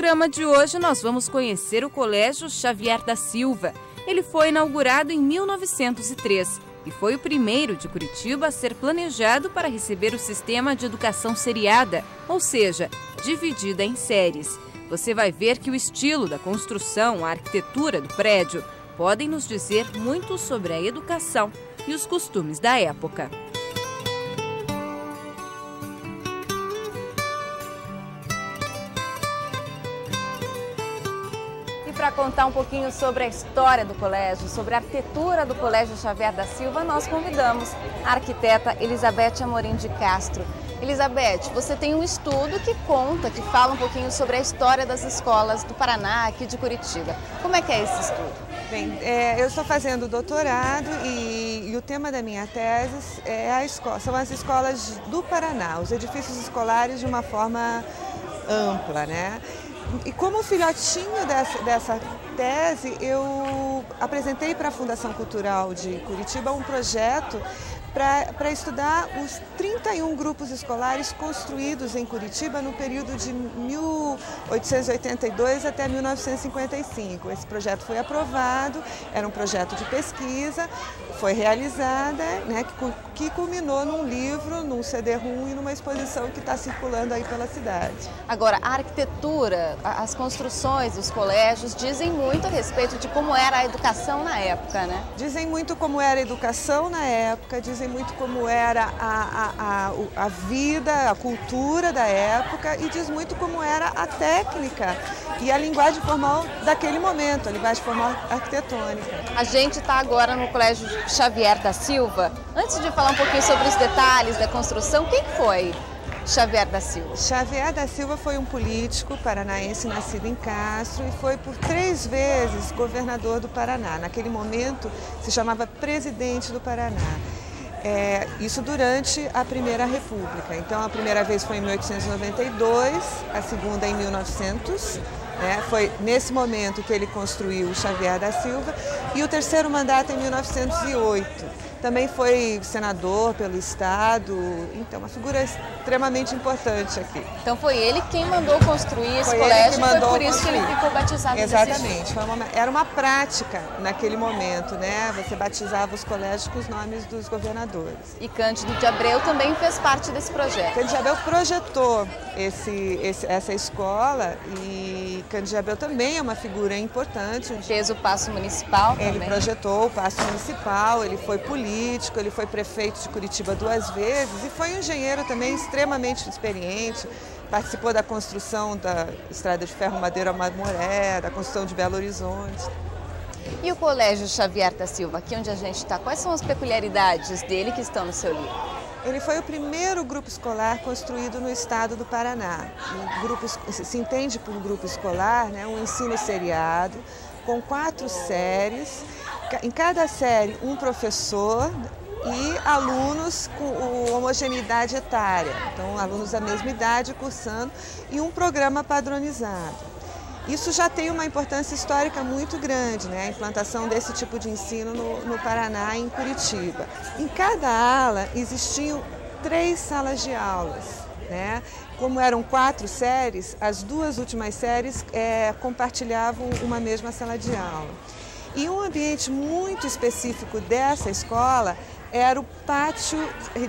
programa de hoje nós vamos conhecer o Colégio Xavier da Silva. Ele foi inaugurado em 1903 e foi o primeiro de Curitiba a ser planejado para receber o sistema de educação seriada, ou seja, dividida em séries. Você vai ver que o estilo da construção, a arquitetura do prédio, podem nos dizer muito sobre a educação e os costumes da época. Para contar um pouquinho sobre a história do colégio, sobre a arquitetura do Colégio Xavier da Silva, nós convidamos a arquiteta Elizabeth Amorim de Castro. Elizabeth, você tem um estudo que conta, que fala um pouquinho sobre a história das escolas do Paraná, aqui de Curitiba. Como é que é esse estudo? Bem, eu estou fazendo doutorado e o tema da minha tese são as escolas do Paraná, os edifícios escolares de uma forma ampla, né? E como filhotinho dessa tese, eu apresentei para a Fundação Cultural de Curitiba um projeto para estudar os 31 grupos escolares construídos em Curitiba no período de 1882 até 1955. Esse projeto foi aprovado, era um projeto de pesquisa, foi realizada, né, que culminou num livro, num CD-ROM e numa exposição que está circulando aí pela cidade. Agora, a arquitetura, as construções dos colégios dizem muito a respeito de como era a educação na época, né? Dizem muito como era a educação na época, dizem muito como era a vida, a cultura da época e diz muito como era a técnica e a linguagem formal daquele momento, a linguagem formal arquitetônica. A gente está agora no Colégio Xavier da Silva. Antes de falar um pouquinho sobre os detalhes da construção, quem foi Xavier da Silva? Xavier da Silva foi um político paranaense nascido em Castro e foi por 3 vezes governador do Paraná. Naquele momento se chamava presidente do Paraná. Isso durante a Primeira República. Então, a primeira vez foi em 1892, a segunda em 1900. Foi nesse momento que ele construiu o Xavier da Silva. E o terceiro mandato em 1908. Também foi senador pelo Estado, então uma figura extremamente importante aqui. Então foi ele quem mandou construir esse colégio e foi por isso que ele ficou batizado. Exatamente, era uma prática naquele momento, né? Você batizava os colégios com os nomes dos governadores. E Cândido de Abreu também fez parte desse projeto. Cândido de Abreu projetou essa escola e Cândido de Abreu também é uma figura importante. Fez o Paço Municipal também. Ele projetou o Paço Municipal, ele foi político, ele foi prefeito de Curitiba 2 vezes e foi um engenheiro também extremamente experiente. Participou da construção da Estrada de Ferro Madeira Mamoré, da construção de Belo Horizonte. E o Colégio Xavier da Silva, aqui onde a gente está, quais são as peculiaridades dele que estão no seu livro? Ele foi o primeiro grupo escolar construído no estado do Paraná. Se entende por grupo escolar, né, um ensino seriado, com 4 séries. Em cada série, um professor e alunos com homogeneidade etária. Então, alunos da mesma idade cursando e um programa padronizado. Isso já tem uma importância histórica muito grande, né? A implantação desse tipo de ensino no Paraná e em Curitiba. Em cada ala existiam 3 salas de aulas, né? Como eram 4 séries, as 2 últimas séries compartilhavam uma mesma sala de aula. E um ambiente muito específico dessa escola era o pátio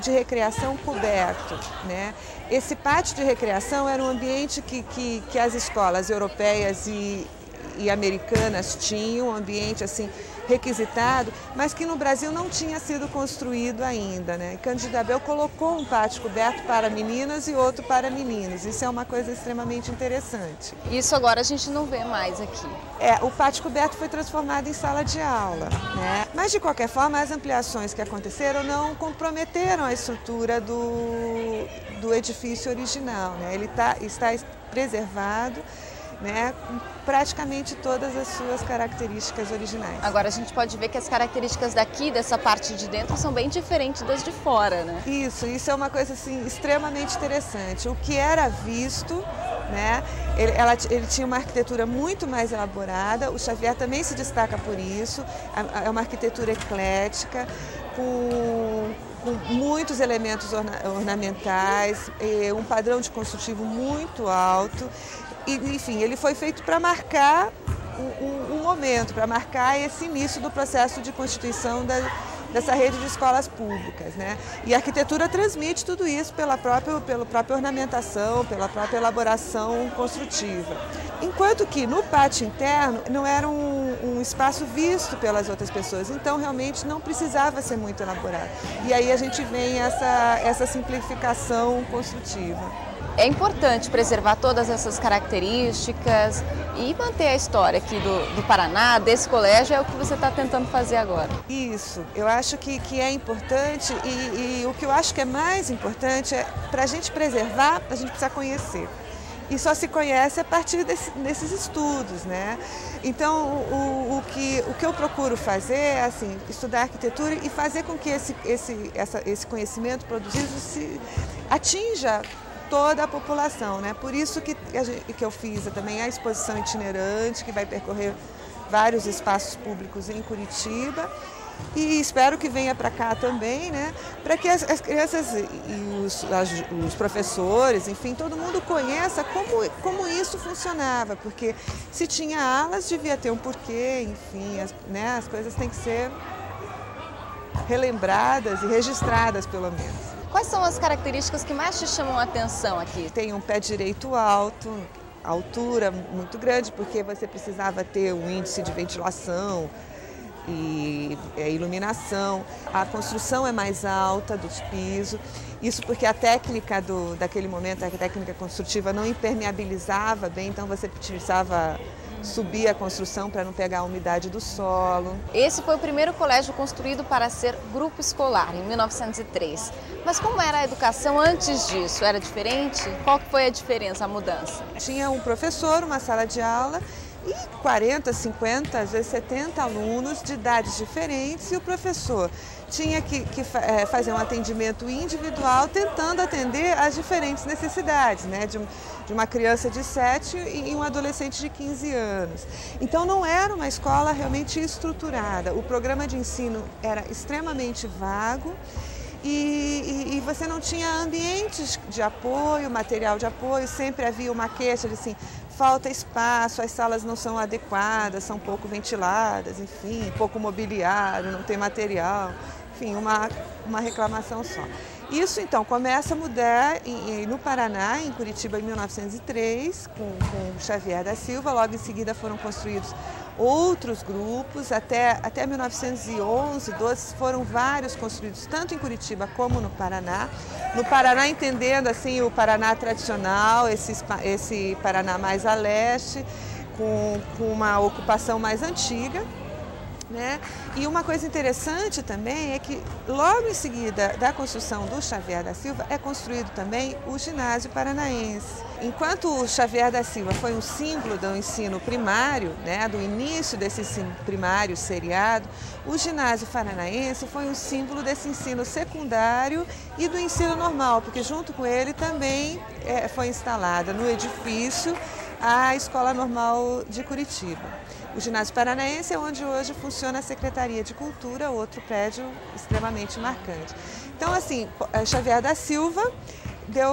de recreação coberto, né? Esse pátio de recreação era um ambiente que as escolas europeias e americanas tinham, um ambiente assim requisitado, mas que no Brasil não tinha sido construído ainda, né? Cândido de Abreu colocou um pátio coberto para meninas e outro para meninos. Isso é uma coisa extremamente interessante. Isso agora a gente não vê mais aqui. O pátio coberto foi transformado em sala de aula, né? Mas de qualquer forma, as ampliações que aconteceram não comprometeram a estrutura do edifício original, né? Ele está preservado, né, com praticamente todas as suas características originais. Agora a gente pode ver que as características daqui, dessa parte de dentro, são bem diferentes das de fora, né? Isso é uma coisa assim extremamente interessante. O que era visto, né, ele tinha uma arquitetura muito mais elaborada, o Xavier também se destaca por isso, é uma arquitetura eclética, com muitos elementos ornamentais, um padrão de construtivo muito alto, enfim, ele foi feito para marcar um momento, para marcar esse início do processo de constituição dessa rede de escolas públicas, né? E a arquitetura transmite tudo isso pela própria ornamentação, pela própria elaboração construtiva. Enquanto que no pátio interno não era um espaço visto pelas outras pessoas, então realmente não precisava ser muito elaborado. E aí a gente vem essa simplificação construtiva. É importante preservar todas essas características e manter a história aqui do Paraná, desse colégio, é o que você está tentando fazer agora. Isso, eu acho que é importante e o que eu acho que é mais importante é, para a gente preservar, a gente precisa conhecer. E só se conhece a partir desses estudos, né? Então, o que eu procuro fazer é, assim, estudar arquitetura e fazer com que esse conhecimento produzido atinja toda a população, né? Por isso que eu fiz também a exposição itinerante, que vai percorrer vários espaços públicos em Curitiba, e espero que venha para cá também, né? Para que as crianças e os professores, enfim, todo mundo conheça como isso funcionava, porque se tinha alas, devia ter um porquê, enfim, as coisas têm que ser relembradas e registradas, pelo menos. Quais são as características que mais te chamam a atenção aqui? Tem um pé direito alto, altura muito grande, porque você precisava ter um índice de ventilação e iluminação. A construção é mais alta dos pisos, isso porque a técnica daquele momento, a técnica construtiva não impermeabilizava bem, então você precisava subir a construção para não pegar a umidade do solo. Esse foi o primeiro colégio construído para ser grupo escolar, em 1903. Mas como era a educação antes disso? Era diferente? Qual foi a diferença, a mudança? Tinha um professor, uma sala de aula e 40, 50, às vezes 70 alunos de idades diferentes, e o professor tinha que fazer um atendimento individual, tentando atender às diferentes necessidades, né, de uma criança de 7 e um adolescente de 15 anos. Então não era uma escola realmente estruturada, o programa de ensino era extremamente vago, e você não tinha ambientes de apoio, material de apoio, sempre havia uma queixa de assim, falta espaço, as salas não são adequadas, são pouco ventiladas, enfim, pouco mobiliário, não tem material, enfim, uma reclamação só. Isso então começa a mudar no Paraná, em Curitiba, em 1903, com Xavier da Silva. Logo em seguida foram construídos outros grupos, até 1911, 12, foram vários construídos, tanto em Curitiba como no Paraná. No Paraná, entendendo assim o Paraná tradicional, esse Paraná mais a leste, com uma ocupação mais antiga, né? E uma coisa interessante também é que logo em seguida da construção do Xavier da Silva é construído também o ginásio paranaense. Enquanto o Xavier da Silva foi um símbolo do ensino primário, né, do início desse ensino primário seriado, o ginásio paranaense foi um símbolo desse ensino secundário e do ensino normal, porque junto com ele também foi instalada no edifício a Escola Normal de Curitiba. O ginásio paranaense é onde hoje funciona a Secretaria de Cultura, outro prédio extremamente marcante. Então, assim, Xavier da Silva deu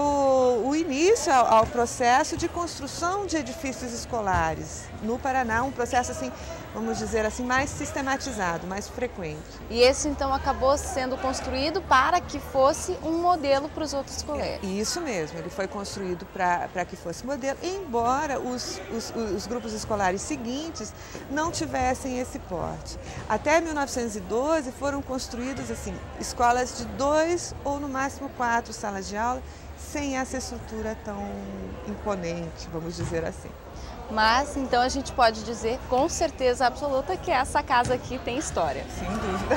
o início ao processo de construção de edifícios escolares no Paraná, um processo, assim, vamos dizer assim, mais sistematizado, mais frequente. E esse, então, acabou sendo construído para que fosse um modelo para os outros colégios? Isso mesmo, ele foi construído para que fosse modelo, embora os grupos escolares seguintes não tivessem esse porte. Até 1912 foram construídas, assim, escolas de 2 ou no máximo 4 salas de aula, sem essa estrutura tão imponente, vamos dizer assim. Mas, então, a gente pode dizer com certeza absoluta que essa casa aqui tem história. Sem dúvida.